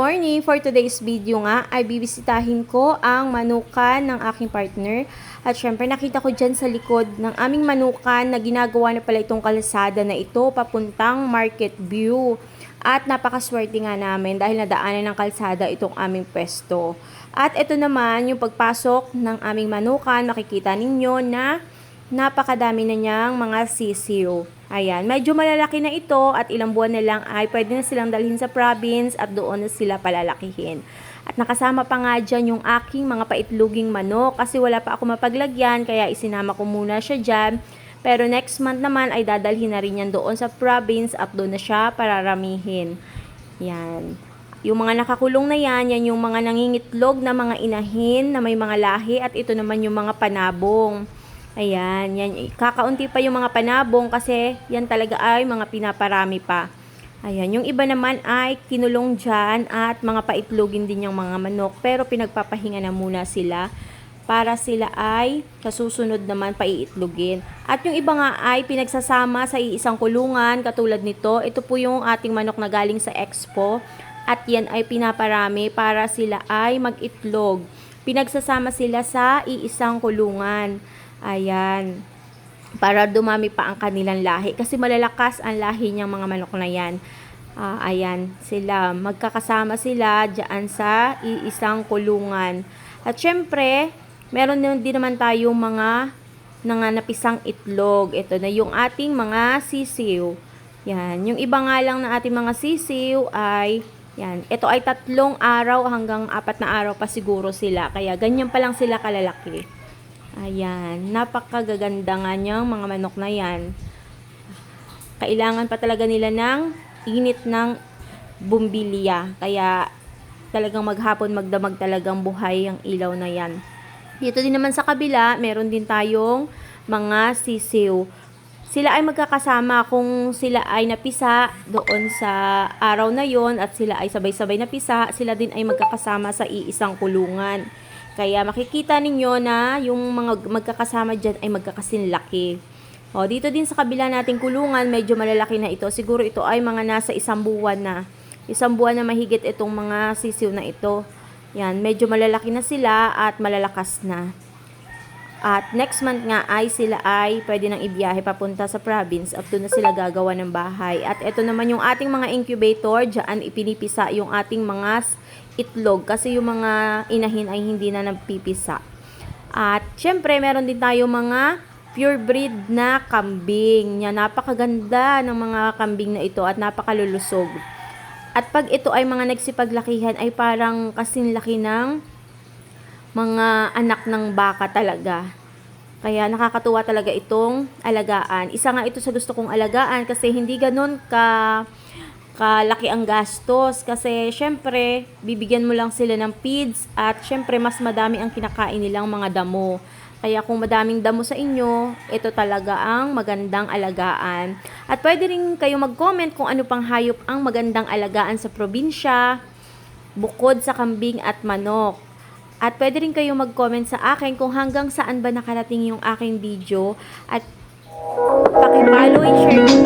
morning! For today's video nga ay bibisitahin ko ang manukan ng aking partner. At syempre nakita ko dyan sa likod ng aming manukan na ginagawa na pala itong kalsada na ito papuntang Market View. At napakaswerte nga namin dahil nadaanan ng kalsada itong aming pwesto. At ito naman yung pagpasok ng aming manukan, makikita ninyo na napakadami na niyang mga sisiw. Ayan, medyo malalaki na ito at ilang buwan na lang ay pwede na silang dalhin sa province at doon na sila palalakihin. At nakasama pa nga dyan yung aking mga paitluging manok kasi wala pa ako mapaglagyan kaya isinama ko muna siya dyan. Pero next month naman ay dadalhin na rin yan doon sa province at doon na siya pararamihin. Yan. Yung mga nakakulong na yan, yan yung mga nangingitlog na mga inahin na may mga lahi at ito naman yung mga panabong. Ayan, yan. Kakaunti pa yung mga panabong kasi yan talaga ay mga pinaparami pa. Ayan, yung iba naman ay kinulong dyan at mga paitlogin din yung mga manok. Pero pinagpapahinga na muna sila para sila ay kasusunod naman paiitlogin. At yung iba nga ay pinagsasama sa iisang kulungan katulad nito. Ito po yung ating manok na galing sa expo. At yan ay pinaparami para sila ay mag-itlog. Pinagsasama sila sa iisang kulungan. Ayan, para dumami pa ang kanilang lahi kasi malalakas ang lahi niyang mga manok na yan. Ayan, sila magkakasama sila dyan sa iisang kulungan. At syempre meron din naman tayong mga nanganapisang itlog. Ito na yung ating mga sisiw. Yan, yung iba nga lang na ating mga sisiw ay yan, ito ay 3 araw hanggang 4 na araw pa siguro sila, kaya ganyan pa lang sila kalalaki. Ayan, napakagaganda nga niyang mga manok na yan. Kailangan pa talaga nila ng init ng bumbilya. Kaya talagang maghapon magdamag talagang buhay ang ilaw na yan. Dito din naman sa kabila, meron din tayong mga sisiw. Sila ay magkakasama kung sila ay napisa doon sa araw na yon at sila ay sabay-sabay napisa. Sila din ay magkakasama sa iisang kulungan. Kaya makikita ninyo na yung mga magkakasama dyan ay magkakasinlaki. O, dito din sa kabila nating kulungan, medyo malalaki na ito. Siguro ito ay mga nasa 1 buwan na. 1 buwan na mahigit itong mga sisiw na ito. Yan, medyo malalaki na sila at malalakas na. At next month nga ay sila ay pwede nang ibiyahe papunta sa province at doon na sila gagawa ng bahay. At ito naman yung ating mga incubator, dyan ipinipisa yung ating mga itlog kasi yung mga inahin ay hindi na nagpipisa. At syempre meron din tayo mga pure breed na kambing. Yan, napakaganda ng mga kambing na ito at napakalulusog. At pag ito ay mga nagsipaglakihan ay parang kasing laki ng mga anak ng baka talaga. Kaya nakakatuwa talaga itong alagaan. Isa nga ito sa gusto kong alagaan kasi hindi ganun kalaki ang gastos. Kasi syempre, bibigyan mo lang sila ng feeds at syempre mas madami ang kinakain nilang mga damo. Kaya kung madaming damo sa inyo, ito talaga ang magandang alagaan. At pwede rin kayo mag-comment kung ano pang hayop ang magandang alagaan sa probinsya, bukod sa kambing at manok. At pwede rin kayo mag-comment sa akin kung hanggang saan ba nakarating yung aking video. At paki-follow and share